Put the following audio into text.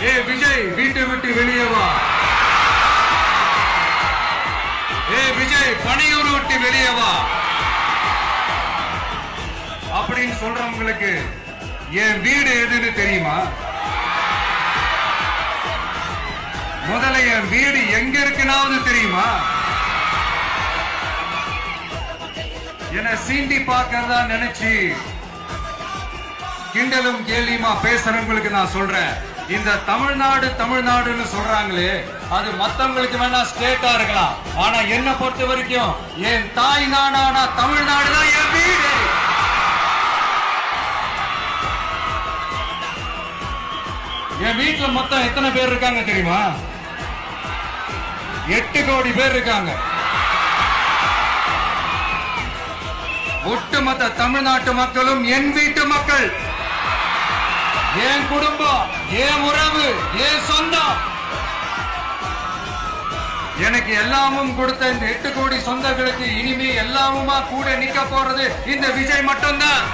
ஏ விஜய் வீட்டை விட்டு வெளியே வா. ஏ விஜய் பணியூர் விட்டு வெளியே வா அப்படின்னு சொல்றவங்களுக்கு என் வீடு எதுன்னு தெரியுமா? முதல்ல என் வீடு எங்க இருக்குனாவது தெரியுமா? என சீண்டி பார்க்கறதா நினைச்சு கிண்டலும் கேலியுமா பேசுறவங்களுக்கு நான் சொல்றேன், இந்த தமிழ்நாடுன்னு சொல்றாங்களே, அது மத்தவங்களுக்கு வேணா ஸ்டேட்டா இருக்கலாம். ஆனா என்ன பொறுத்த வரைக்கும் என் தாய் நாடான தமிழ்நாடு தான் என் வீடு. என் வீட்டுல மொத்தம் எத்தனை பேர் இருக்காங்க தெரியுமா? 8 கோடி பேர் இருக்காங்க. ஒட்டுமொத்த தமிழ்நாட்டு மக்களும் என் வீட்டு மக்கள், என் குடும்பம், என் உறவு, என் சொந்தம். எனக்கு எல்லாமும் கொடுத்த இந்த 8 கோடி சொந்தங்களுக்கு இனிமே எல்லாமுமா கூட நிக்க போறது இந்த விஜய் மட்டும்தான்.